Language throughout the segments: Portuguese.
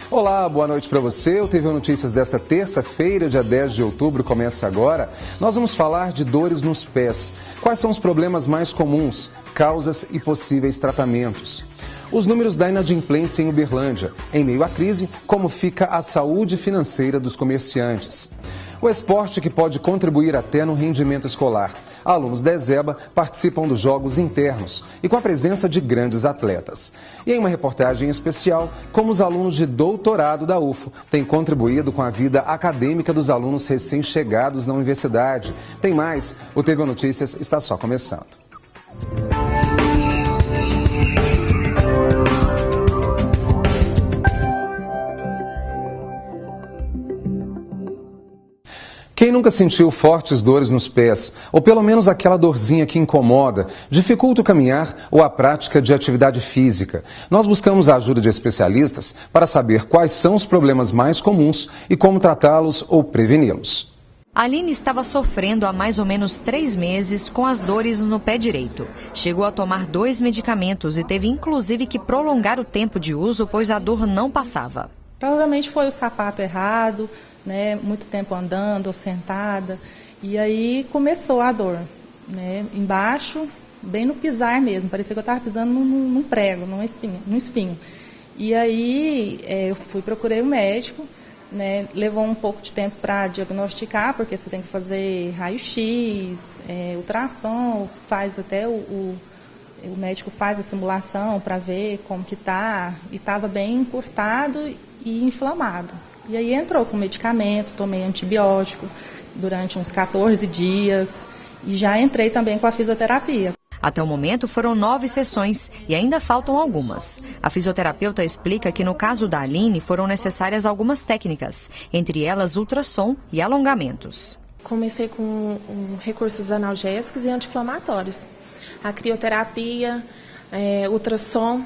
Olá, boa noite para você. O TV Notícias desta terça-feira, dia 10 de outubro, começa agora. Nós vamos falar de dores nos pés. Quais são os problemas mais comuns, causas e possíveis tratamentos? Os números da inadimplência em Uberlândia. Em meio à crise, como fica a saúde financeira dos comerciantes? O esporte que pode contribuir até no rendimento escolar. Alunos da ESEBA participam dos jogos internos e com a presença de grandes atletas. E em uma reportagem especial, como os alunos de doutorado da UFO têm contribuído com a vida acadêmica dos alunos recém-chegados na universidade. Tem mais, o TV Notícias está só começando. Quem nunca sentiu fortes dores nos pés, ou pelo menos aquela dorzinha que incomoda, dificulta o caminhar ou a prática de atividade física? Nós buscamos a ajuda de especialistas para saber quais são os problemas mais comuns e como tratá-los ou preveni-los. Aline estava sofrendo há mais ou menos 3 meses com as dores no pé direito. Chegou a tomar 2 medicamentos e teve inclusive que prolongar o tempo de uso, pois a dor não passava. Provavelmente foi o sapato errado, né? Muito tempo andando ou sentada. E aí começou a dor, né? Embaixo, bem no pisar mesmo. Parecia que eu estava pisando num prego, num espinho. E aí eu procurei o médico, né? Levou um pouco de tempo para diagnosticar, porque você tem que fazer raio-x, ultrassom, faz até o médico faz a simulação para ver como que tá, e estava bem encurtado e inflamado. E aí entrou com medicamento, tomei antibiótico durante uns 14 dias e já entrei também com a fisioterapia. Até o momento foram 9 sessões e ainda faltam algumas. A fisioterapeuta explica que no caso da Aline foram necessárias algumas técnicas, entre elas ultrassom e alongamentos. Comecei com recursos analgésicos e anti-inflamatórios. A crioterapia, ultrassom,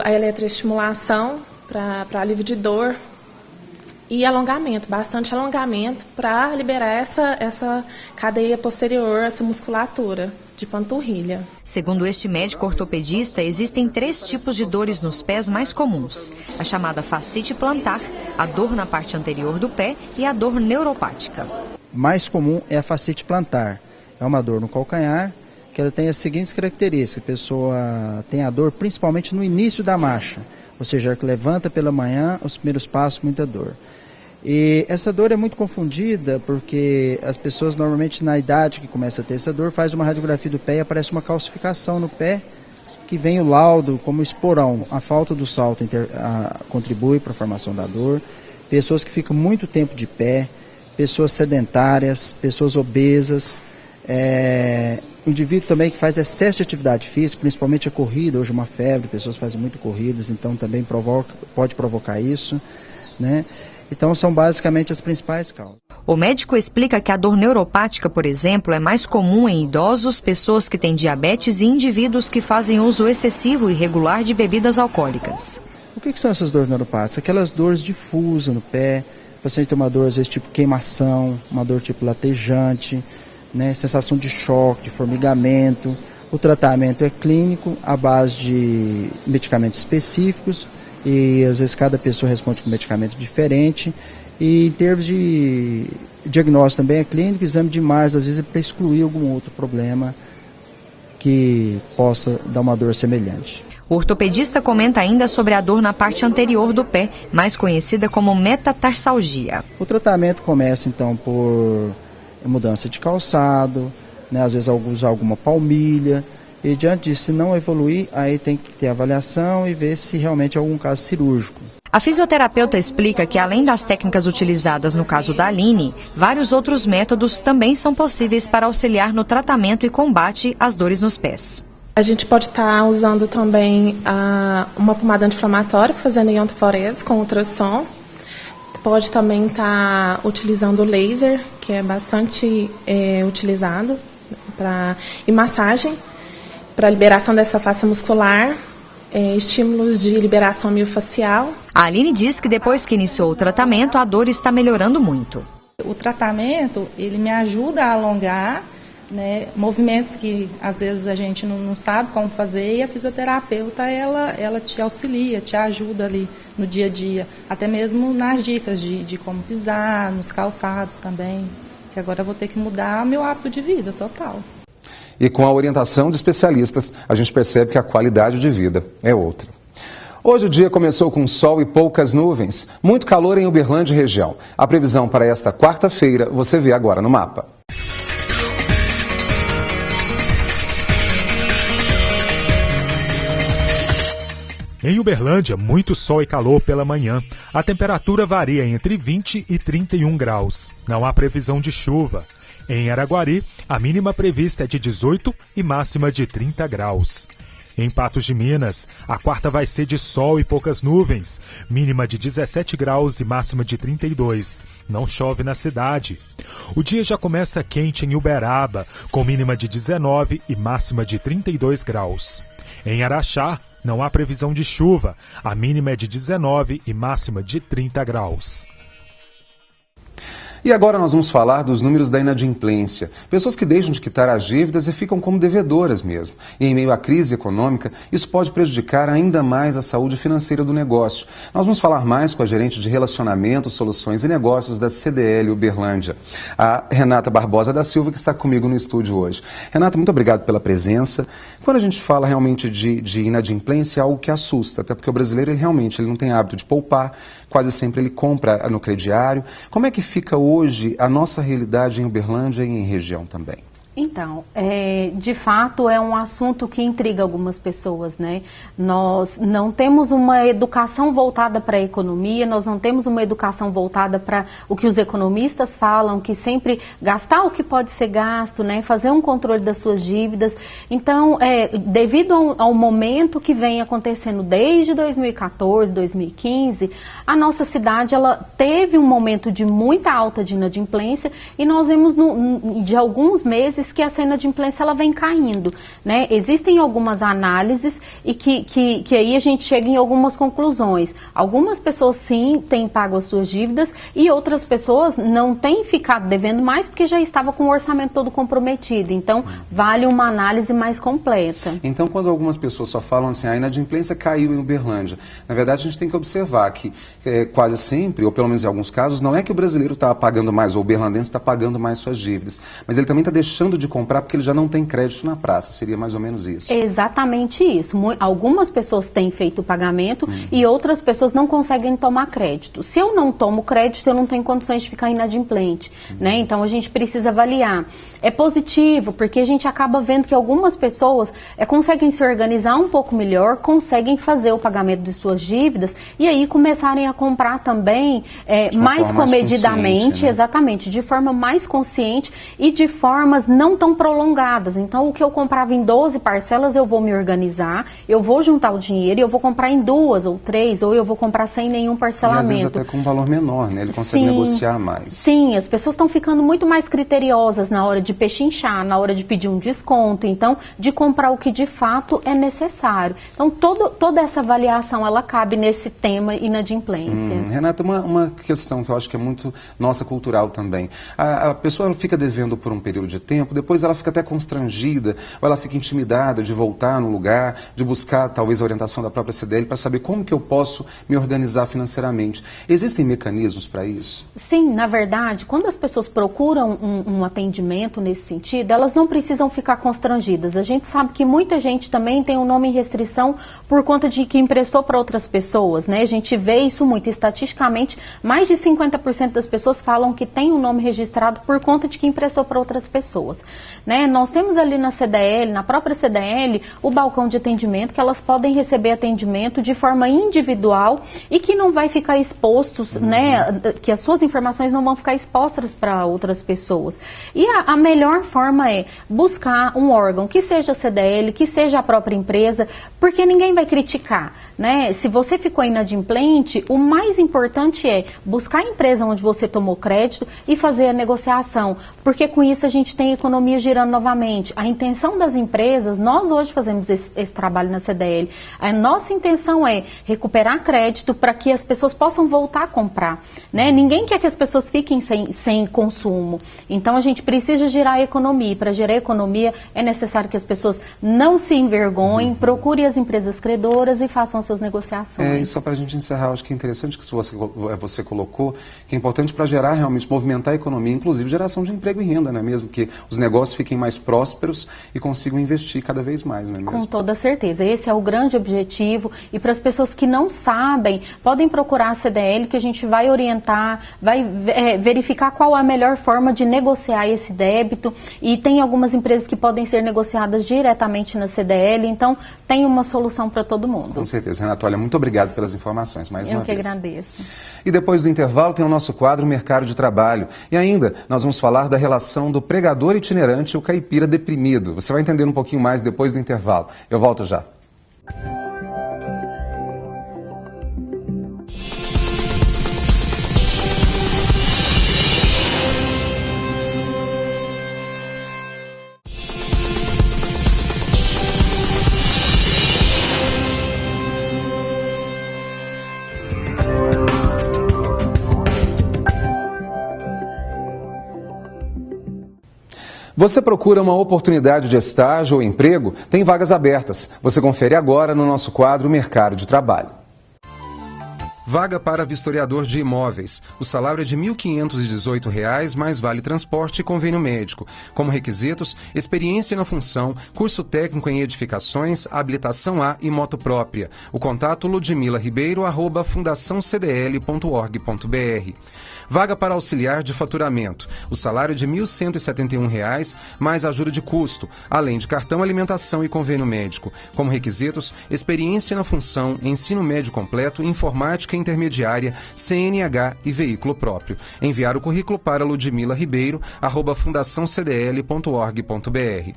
a eletroestimulação para alívio de dor e alongamento, bastante alongamento para liberar essa cadeia posterior, essa musculatura de panturrilha. Segundo este médico ortopedista, existem 3 tipos de dores nos pés mais comuns: a chamada fascite plantar, a dor na parte anterior do pé e a dor neuropática. Mais comum é a fascite plantar. É uma dor no calcanhar, que ela tem as seguintes características. A pessoa tem a dor principalmente no início da marcha, ou seja, que levanta pela manhã, os primeiros passos, muita dor. E essa dor é muito confundida porque as pessoas normalmente na idade que começa a ter essa dor, faz uma radiografia do pé e aparece uma calcificação no pé, que vem o laudo como esporão. A falta do salto contribui para a formação da dor. Pessoas que ficam muito tempo de pé, pessoas sedentárias, pessoas obesas, o indivíduo também que faz excesso de atividade física, principalmente a corrida, hoje uma febre, pessoas fazem muito corridas, então também pode provocar isso, né? Então são basicamente as principais causas. O médico explica que a dor neuropática, por exemplo, é mais comum em idosos, pessoas que têm diabetes e indivíduos que fazem uso excessivo e irregular de bebidas alcoólicas. O que são essas dores neuropáticas? Aquelas dores difusas no pé, o paciente tem uma dor às vezes tipo queimação, uma dor tipo latejante, né, sensação de choque, de formigamento. O tratamento é clínico, à base de medicamentos específicos, e às vezes cada pessoa responde com um medicamento diferente. E em termos de diagnóstico também é clínico, exame de imagem, às vezes é para excluir algum outro problema que possa dar uma dor semelhante. O ortopedista comenta ainda sobre a dor na parte anterior do pé, mais conhecida como metatarsalgia. O tratamento começa então por mudança de calçado, né, às vezes usar alguma palmilha, e diante disso, se não evoluir, aí tem que ter avaliação e ver se realmente é algum caso cirúrgico. A fisioterapeuta explica que além das técnicas utilizadas no caso da Aline, vários outros métodos também são possíveis para auxiliar no tratamento e combate às dores nos pés. A gente pode estar usando também uma pomada anti-inflamatória, fazendo iontoforese com ultrassom. Pode também estar utilizando o laser, que é bastante utilizado, e massagem, para liberação dessa face muscular, estímulos de liberação miofascial. A Aline diz que depois que iniciou o tratamento, a dor está melhorando muito. O tratamento, ele me ajuda a alongar, né, movimentos que às vezes a gente não sabe como fazer, e a fisioterapeuta ela te auxilia, te ajuda ali no dia a dia, até mesmo nas dicas de como pisar, nos calçados também, que agora eu vou ter que mudar meu hábito de vida total. E com a orientação de especialistas, a gente percebe que a qualidade de vida é outra. Hoje o dia começou com sol e poucas nuvens, muito calor em Uberlândia e região. A previsão para esta quarta-feira você vê agora no mapa. Em Uberlândia, muito sol e calor pela manhã. A temperatura varia entre 20 e 31 graus. Não há previsão de chuva. Em Araguari, a mínima prevista é de 18 e máxima de 30 graus. Em Patos de Minas, a quarta vai ser de sol e poucas nuvens, mínima de 17 graus e máxima de 32. Não chove na cidade. O dia já começa quente em Uberaba, com mínima de 19 e máxima de 32 graus. Em Araxá, não há previsão de chuva, a mínima é de 19 e máxima de 30 graus. E agora nós vamos falar dos números da inadimplência. Pessoas que deixam de quitar as dívidas e ficam como devedoras mesmo. E em meio à crise econômica, isso pode prejudicar ainda mais a saúde financeira do negócio. Nós vamos falar mais com a gerente de Relacionamento, Soluções e Negócios da CDL Uberlândia, a Renata Barbosa da Silva, que está comigo no estúdio hoje. Renata, muito obrigado pela presença. Quando a gente fala realmente de inadimplência, é algo que assusta, até porque o brasileiro ele não tem hábito de poupar, quase sempre ele compra no crediário. Como é que fica hoje a nossa realidade em Uberlândia e em região também? Então, de fato é um assunto que intriga algumas pessoas, né? Nós não temos uma educação voltada para a economia, nós não temos uma educação voltada para o que os economistas falam, que sempre gastar o que pode ser gasto, né? Fazer um controle das suas dívidas. Então, devido ao momento que vem acontecendo desde 2014, 2015, a nossa cidade ela teve um momento de muita alta de inadimplência e nós vemos de alguns meses que essa inadimplência ela vem caindo, né? Existem algumas análises e que aí a gente chega em algumas conclusões. Algumas pessoas sim têm pago as suas dívidas e outras pessoas não têm ficado devendo mais porque já estava com o orçamento todo comprometido. Então, vale uma análise mais completa. Então, quando algumas pessoas só falam assim, a inadimplência caiu em Uberlândia, na verdade a gente tem que observar que quase sempre, ou pelo menos em alguns casos, não é que o brasileiro está pagando mais, ou o uberlandense está pagando mais suas dívidas, mas ele também está deixando de comprar porque ele já não tem crédito na praça. Seria mais ou menos isso. Exatamente isso. Algumas pessoas têm feito o pagamento e outras pessoas não conseguem tomar crédito. Se eu não tomo crédito, eu não tenho condições de ficar inadimplente, né? Então a gente precisa avaliar. É positivo porque a gente acaba vendo que algumas pessoas conseguem se organizar um pouco melhor, conseguem fazer o pagamento de suas dívidas e aí começarem a comprar também mais comedidamente, né? Exatamente, de forma mais consciente e de formas não tão prolongadas. Então, o que eu comprava em 12 parcelas, eu vou me organizar, eu vou juntar o dinheiro e eu vou comprar em 2 ou 3, ou eu vou comprar sem nenhum parcelamento. E às vezes até com um valor menor, né? Ele consegue negociar mais. Sim, as pessoas estão ficando muito mais criteriosas na hora de pechinchar, na hora de pedir um desconto, então, de comprar o que de fato é necessário. Então, toda essa avaliação, ela cabe nesse tema inadimplência. Renata, uma questão que eu acho que é muito nossa cultural também. A pessoa ela fica devendo por um período de tempo, depois ela fica até constrangida, ou ela fica intimidada de voltar no lugar, de buscar talvez a orientação da própria CDL para saber como que eu posso me organizar financeiramente. Existem mecanismos para isso? Sim, na verdade, quando as pessoas procuram um atendimento nesse sentido, elas não precisam ficar constrangidas. A gente sabe que muita gente também tem um nome em restrição por conta de que emprestou para outras pessoas, né? A gente vê isso muito estatisticamente, mais de 50% das pessoas falam que tem um nome registrado por conta de que emprestou para outras pessoas, né? Nós temos ali na CDL, na própria CDL, o balcão de atendimento, que elas podem receber atendimento de forma individual e que não vai ficar expostos, né? Que as suas informações não vão ficar expostas para outras pessoas. E a melhor forma é buscar um órgão, que seja a CDL, que seja a própria empresa, porque ninguém vai criticar, né? Se você ficou inadimplente, o mais importante é buscar a empresa onde você tomou crédito e fazer a negociação, porque com isso a gente tem economia girando novamente. A intenção das empresas, nós hoje fazemos esse trabalho na CDL, a nossa intenção é recuperar crédito para que as pessoas possam voltar a comprar, né? Ninguém quer que as pessoas fiquem sem consumo, então a gente precisa girar a economia, e para gerar a economia é necessário que as pessoas não se envergonhem, procurem as empresas credoras e façam suas negociações. E só para a gente encerrar, acho que é interessante que você colocou, que é importante para gerar realmente, movimentar a economia, inclusive geração de emprego e renda, não é mesmo? Que os negócios fiquem mais prósperos e consigam investir cada vez mais, não é mesmo? Com toda certeza, esse é o grande objetivo, e para as pessoas que não sabem, podem procurar a CDL que a gente vai orientar, vai verificar qual é a melhor forma de negociar esse débito, e tem algumas empresas que podem ser negociadas diretamente na CDL, então tem uma solução para todo mundo. Com certeza, Renata. Olha, muito obrigado pelas informações mais uma vez. Eu que agradeço. E depois do intervalo tem o nosso quadro Mercado de Trabalho. E ainda nós vamos falar da relação do pregador itinerante e o caipira deprimido. Você vai entender um pouquinho mais depois do intervalo. Eu volto já. Você procura uma oportunidade de estágio ou emprego? Tem vagas abertas. Você confere agora no nosso quadro Mercado de Trabalho. Vaga para vistoriador de imóveis. O salário é de R$ 1.518, mais vale transporte e convênio médico. Como requisitos, experiência na função, curso técnico em edificações, habilitação A e moto própria. O contato ludmilaribeiro@fundaçãocdl.org.br. Vaga para auxiliar de faturamento. O salário é de R$ 1.171, mais ajuda de custo, além de cartão alimentação e convênio médico. Como requisitos, experiência na função, ensino médio completo, informática intermediária, CNH e veículo próprio. Enviar o currículo para ludmilaribeiro@fundaçãocdl.org.br.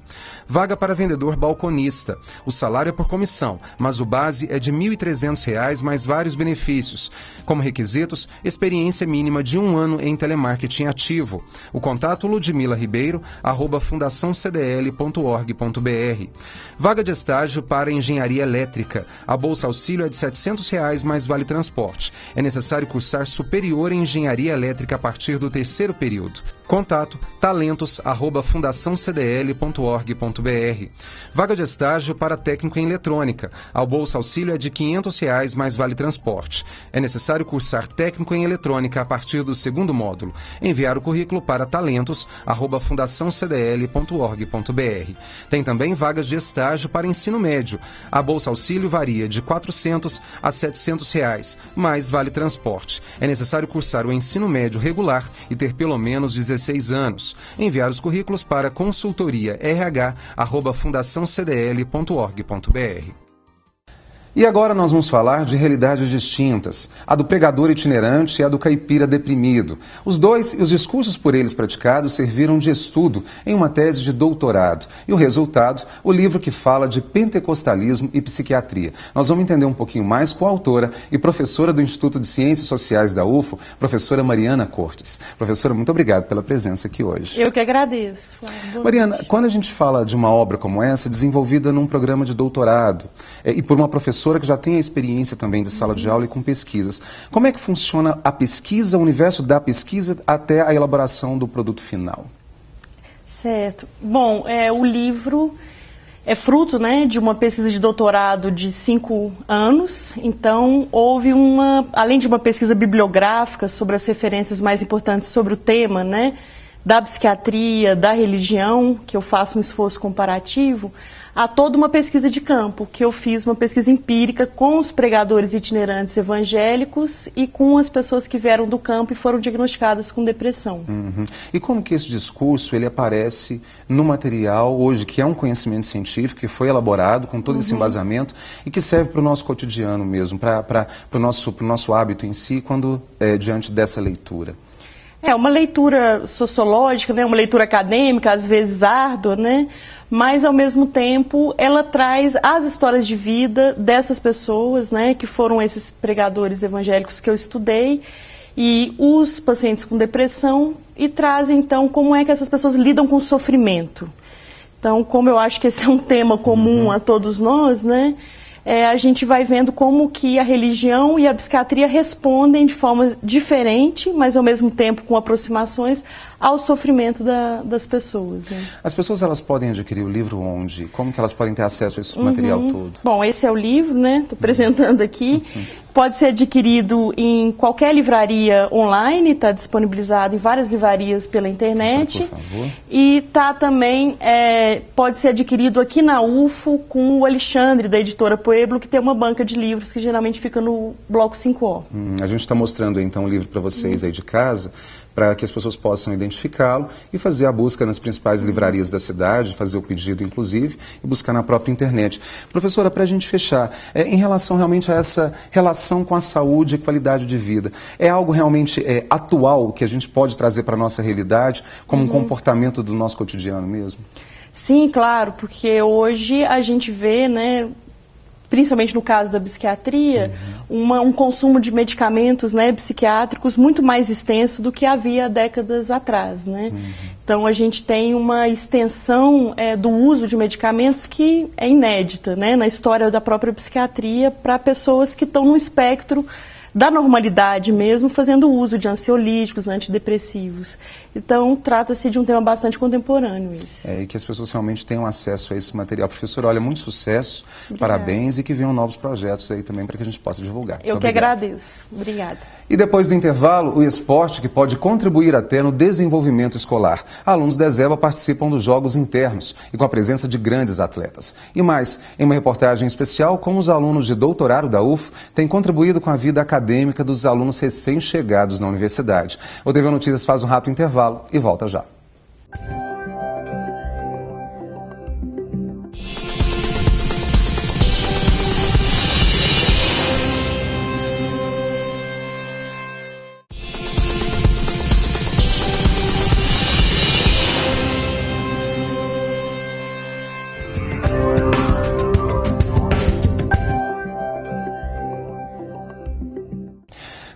Vaga para vendedor balconista. O salário é por comissão, mas o base é de R$ 1.300, mais vários benefícios. Como requisitos, experiência mínima de 1 ano em telemarketing ativo. O contato ludmilaribeiro@fundaçãocdl.org.br. Vaga de estágio para engenharia elétrica. A bolsa auxílio é de R$ 700, mais vale transporte. É necessário cursar superior em engenharia elétrica a partir do 3º período. Contato talentos@fundaçãocdl.org.br. Vaga de estágio para técnico em eletrônica. A bolsa auxílio é de R$ 500, mais vale transporte. É necessário cursar técnico em eletrônica a partir do 2º módulo. Enviar o currículo para talentos@fundaçãocdl.org.br. Tem também vagas de estágio para ensino médio. A bolsa auxílio varia de R$ 400 a R$ 700, mais vale transporte. É necessário cursar o ensino médio regular e ter pelo menos 16 anos. Enviar os currículos para consultoria.rh@fundaçãocdl.org.br. E agora nós vamos falar de realidades distintas, a do pregador itinerante e a do caipira deprimido. Os dois e os discursos por eles praticados serviram de estudo em uma tese de doutorado. E o resultado, o livro que fala de pentecostalismo e psiquiatria. Nós vamos entender um pouquinho mais com a autora e professora do Instituto de Ciências Sociais da UFO, professora Mariana Cortes. Professora, muito obrigado pela presença aqui hoje. Eu que agradeço. Mariana, quando a gente fala de uma obra como essa, desenvolvida num programa de doutorado, e por uma professora que já tem a experiência também de sala de aula e com pesquisas. Como é que funciona a pesquisa, o universo da pesquisa até a elaboração do produto final? Certo. Bom, o livro é fruto, né, de uma pesquisa de doutorado de 5 anos. Então, houve além de uma pesquisa bibliográfica sobre as referências mais importantes sobre o tema, né, da psiquiatria, da religião, que eu faço um esforço comparativo, há toda uma pesquisa de campo, que eu fiz uma pesquisa empírica com os pregadores itinerantes evangélicos e com as pessoas que vieram do campo e foram diagnosticadas com depressão. Uhum. E como que esse discurso ele aparece no material hoje, que é um conhecimento científico, que foi elaborado com todo esse embasamento e que serve para o nosso cotidiano mesmo, para o nosso hábito em si, quando diante dessa leitura? É uma leitura sociológica, né, uma leitura acadêmica, às vezes árdua, né? mas ao mesmo tempo ela traz as histórias de vida dessas pessoas, né, que foram esses pregadores evangélicos que eu estudei, e os pacientes com depressão, e traz então como é que essas pessoas lidam com o sofrimento. Então, como eu acho que esse é um tema comum a todos nós, né, a gente vai vendo como que a religião e a psiquiatria respondem de forma diferente, mas ao mesmo tempo com aproximações ao sofrimento das pessoas. Né? As pessoas, elas podem adquirir o livro onde? Como que elas podem ter acesso a esse material todo? Bom, esse é o livro, né? Estou apresentando aqui. Pode ser adquirido em qualquer livraria online, está disponibilizado em várias livrarias pela internet. Por favor. E tá também, pode ser adquirido aqui na UFO com o Alexandre, da editora Pueblo, que tem uma banca de livros que geralmente fica no bloco 5O. A gente está mostrando então o livro para vocês aí de casa, para que as pessoas possam identificá-lo e fazer a busca nas principais livrarias da cidade, fazer o pedido inclusive, e buscar na própria internet. Professora, para a gente fechar, em relação realmente a essa relação com a saúde e qualidade de vida, é algo realmente atual que a gente pode trazer para a nossa realidade, como um comportamento do nosso cotidiano mesmo? Sim, claro, porque hoje a gente vê, né, principalmente no caso da psiquiatria, um consumo de medicamentos, né, psiquiátricos muito mais extenso do que havia décadas atrás, né? Então a gente tem uma extensão do uso de medicamentos que é inédita, né, na história da própria psiquiatria, para pessoas que estão no espectro da normalidade mesmo, fazendo uso de ansiolíticos, antidepressivos. Então, trata-se de um tema bastante contemporâneo esse. E que as pessoas realmente tenham acesso a esse material. Professor, olha, muito sucesso, Obrigada. Parabéns, e que venham novos projetos aí também para que a gente possa divulgar. Eu que agradeço. Obrigada. E depois do intervalo, o esporte que pode contribuir até no desenvolvimento escolar. Alunos da ESEBA participam dos jogos internos e com a presença de grandes atletas. E mais, em uma reportagem especial, como os alunos de doutorado da UF têm contribuído com a vida acadêmica dos alunos recém-chegados na universidade. O TV Notícias faz um rápido intervalo e volta já.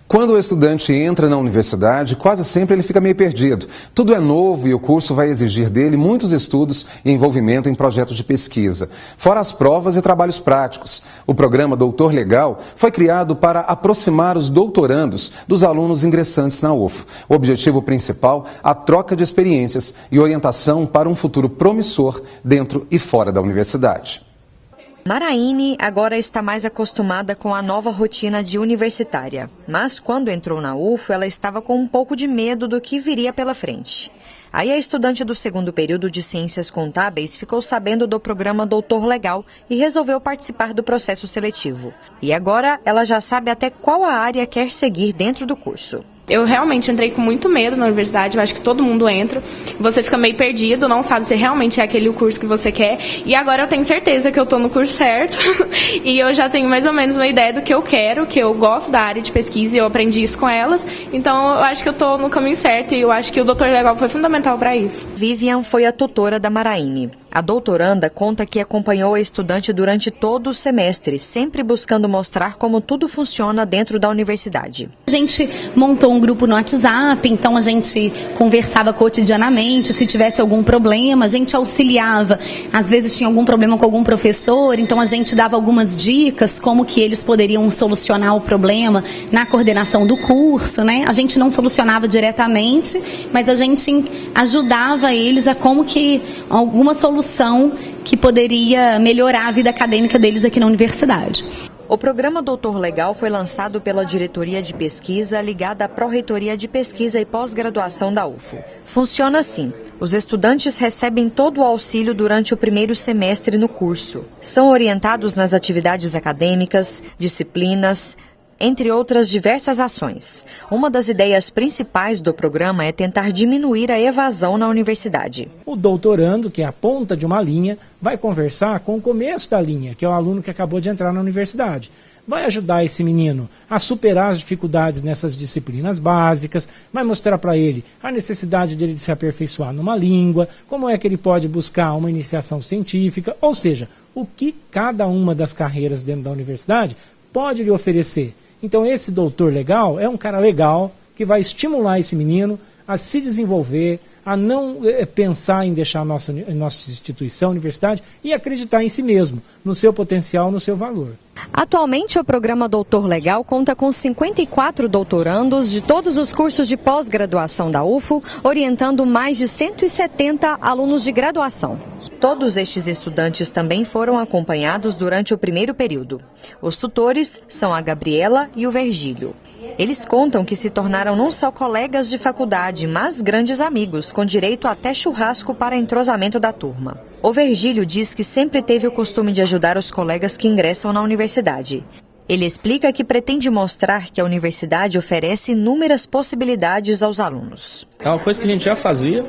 Quando o estudante entra na universidade, quase sempre ele fica meio perdido. Tudo é novo e o curso vai exigir dele muitos estudos e envolvimento em projetos de pesquisa, fora as provas e trabalhos práticos. O programa Doutor Legal foi criado para aproximar os doutorandos dos alunos ingressantes na UF. O objetivo principal, a troca de experiências e orientação para um futuro promissor dentro e fora da universidade. Maraine agora está mais acostumada com a nova rotina de universitária, mas quando entrou na UF, ela estava com um pouco de medo do que viria pela frente. Aí a estudante do segundo período de Ciências Contábeis ficou sabendo do programa Doutor Legal e resolveu participar do processo seletivo. E agora ela já sabe até qual a área quer seguir dentro do curso. Eu realmente entrei com muito medo na universidade, eu acho que todo mundo entra, você fica meio perdido, não sabe se realmente é aquele o curso que você quer, e agora eu tenho certeza que eu estou no curso certo, e eu já tenho mais ou menos uma ideia do que eu quero, que eu gosto da área de pesquisa e eu aprendi isso com elas, então eu acho que eu estou no caminho certo e eu acho que o Doutor Legal foi fundamental para isso. Vivian foi a tutora da Maraine. A doutoranda conta que acompanhou a estudante durante todo o semestre, sempre buscando mostrar como tudo funciona dentro da universidade. A gente montou um grupo no WhatsApp, então a gente conversava cotidianamente, se tivesse algum problema, a gente auxiliava. Às vezes tinha algum problema com algum professor, então a gente dava algumas dicas, como que eles poderiam solucionar o problema na coordenação do curso, né? A gente não solucionava diretamente, mas a gente ajudava eles a como que alguma solução que poderia melhorar a vida acadêmica deles aqui na universidade. O programa Doutor Legal foi lançado pela Diretoria de Pesquisa ligada à Pró-Reitoria de Pesquisa e Pós-Graduação da UFO. Funciona assim: os estudantes recebem todo o auxílio durante o primeiro semestre no curso. São orientados nas atividades acadêmicas, disciplinas, entre outras diversas ações. Uma das ideias principais do programa é tentar diminuir a evasão na universidade. O doutorando, que é a ponta de uma linha, vai conversar com o começo da linha, que é o aluno que acabou de entrar na universidade. vai ajudar esse menino a superar as dificuldades nessas disciplinas básicas, vai mostrar para ele a necessidade dele de se aperfeiçoar numa língua, como é que ele pode buscar uma iniciação científica, ou seja, o que cada uma das carreiras dentro da universidade pode lhe oferecer. Então esse doutor legal é um cara legal que vai estimular esse menino a se desenvolver, a não pensar em deixar a nossa instituição, a universidade, e acreditar em si mesmo, no seu potencial, no seu valor. Atualmente, o programa Doutor Legal conta com 54 doutorandos de todos os cursos de pós-graduação da UFO, orientando mais de 170 alunos de graduação. Todos estes estudantes também foram acompanhados durante o primeiro período. Os tutores são a Gabriela e o Virgílio. Eles contam que se tornaram não só colegas de faculdade, mas grandes amigos, com direito até churrasco para entrosamento da turma. O Virgílio diz que sempre teve o costume de ajudar os colegas que ingressam na universidade. Ele explica que pretende mostrar que a universidade oferece inúmeras possibilidades aos alunos. É uma coisa que a gente já fazia.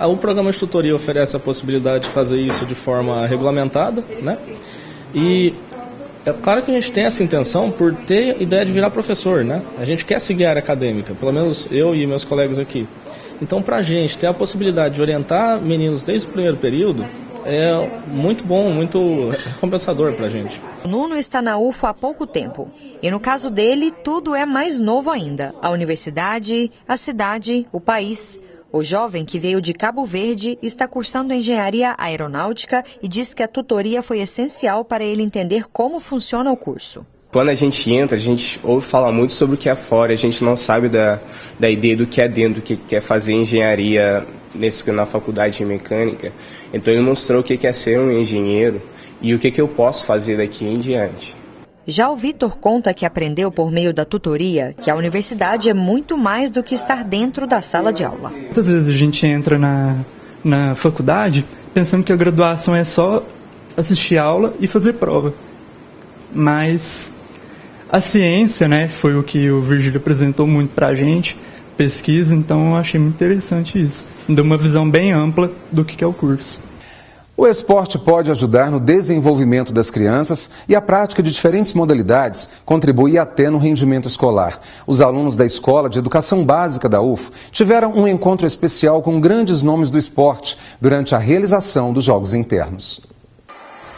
O programa de tutoria oferece a possibilidade de fazer isso de forma regulamentada, né? E é claro que a gente tem essa intenção por ter ideia de virar professor, né? A gente quer seguir a área acadêmica, pelo menos eu e meus colegas aqui. Então, para a gente ter a possibilidade de orientar meninos desde o primeiro período, é muito bom, muito recompensador para a gente. O Nuno está na UFO há pouco tempo. E no caso dele, tudo é mais novo ainda. A universidade, a cidade, o país. O jovem, que veio de Cabo Verde, está cursando engenharia aeronáutica e diz que a tutoria foi essencial para ele entender como funciona o curso. Quando a gente entra, a gente ouve falar muito sobre o que é fora, a gente não sabe da ideia do que é dentro, do que é fazer engenharia na faculdade de mecânica. Então ele mostrou o que é ser um engenheiro e o que eu posso fazer daqui em diante. Já o Vitor conta que aprendeu por meio da tutoria que a universidade é muito mais do que estar dentro da sala de aula. Muitas vezes a gente entra na faculdade pensando que a graduação é só assistir aula e fazer prova. Mas a ciência, né, foi o que o Virgílio apresentou muito para a gente, pesquisa, então eu achei muito interessante isso. Me deu uma visão bem ampla do que é o curso. O esporte pode ajudar no desenvolvimento das crianças e a prática de diferentes modalidades contribui até no rendimento escolar. Os alunos da Escola de Educação Básica da UFO tiveram um encontro especial com grandes nomes do esporte durante a realização dos Jogos Internos.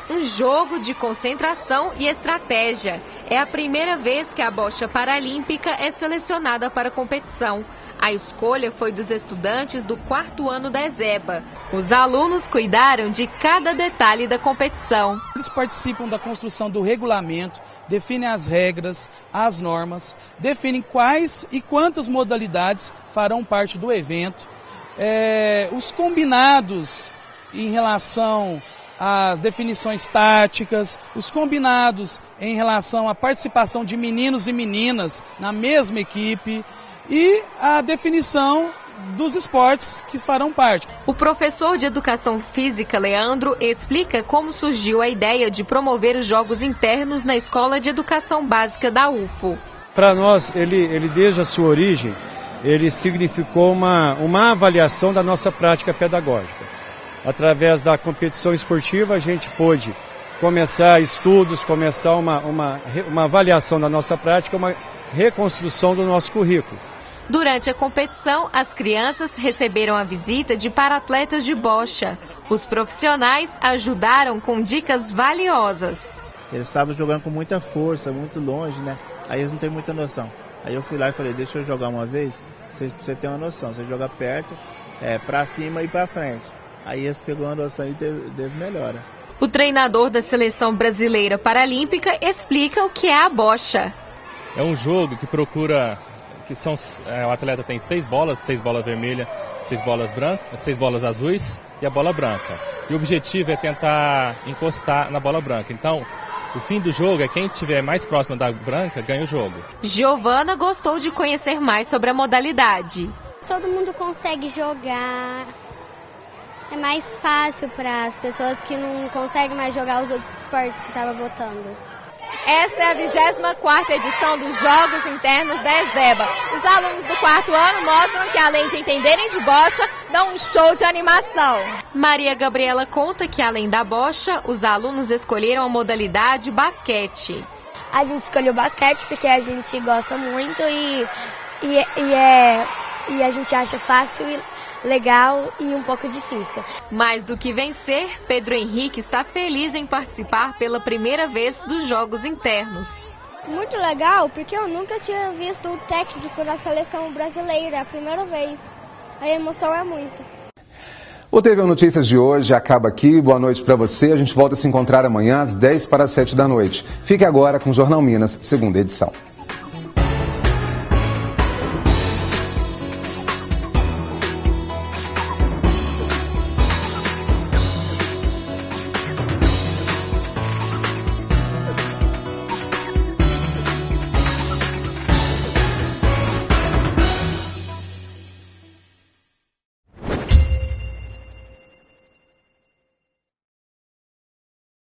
Um jogo de concentração e estratégia. É a primeira vez que a bocha paralímpica é selecionada para a competição. A escolha foi dos estudantes do 4º ano da ESEBA. Os alunos cuidaram de cada detalhe da competição. Eles participam da construção do regulamento, definem as regras, as normas, definem quais e quantas modalidades farão parte do evento. Os combinados em relação às definições táticas, os combinados em relação à participação de meninos e meninas na mesma equipe, e a definição dos esportes que farão parte. O professor de Educação Física, Leandro, explica como surgiu a ideia de promover os Jogos Internos na Escola de Educação Básica da UFO. Para nós, ele desde a sua origem, ele significou uma avaliação da nossa prática pedagógica. Através da competição esportiva, a gente pôde começar estudos, começar uma avaliação da nossa prática, uma reconstrução do nosso currículo. Durante a competição, as crianças receberam a visita de paratletas de bocha. Os profissionais ajudaram com dicas valiosas. Eles estavam jogando com muita força, muito longe, né? Aí eles não têm muita noção. Aí eu fui lá e falei, deixa eu jogar uma vez, pra você ter uma noção. Você joga perto, pra cima e pra frente. Aí eles pegou uma noção e teve melhora. O treinador da Seleção Brasileira Paralímpica explica o que é a bocha. É um jogo que procura... o atleta tem 6 bolas vermelhas, 6 bolas brancas, 6 bolas azuis e a bola branca. E o objetivo é tentar encostar na bola branca. Então, o fim do jogo é quem estiver mais próximo da branca ganha o jogo. Giovana gostou de conhecer mais sobre a modalidade. Todo mundo consegue jogar. É mais fácil para as pessoas que não conseguem mais jogar os outros esportes que estavam botando. Esta é a 24ª edição dos Jogos Internos da ESEBA. Os alunos do 4º ano mostram que, além de entenderem de bocha, dão um show de animação. Maria Gabriela conta que, além da bocha, os alunos escolheram a modalidade basquete. A gente escolheu basquete porque a gente gosta muito e a gente acha fácil e legal e um pouco difícil. Mais do que vencer, Pedro Henrique está feliz em participar pela primeira vez dos Jogos Internos. Muito legal, porque eu nunca tinha visto o técnico da seleção brasileira, é a primeira vez. A emoção é muita. O TV Notícias de hoje acaba aqui. Boa noite para você. A gente volta a se encontrar amanhã às 10 para as 7 da noite. Fique agora com o Jornal Minas, segunda edição.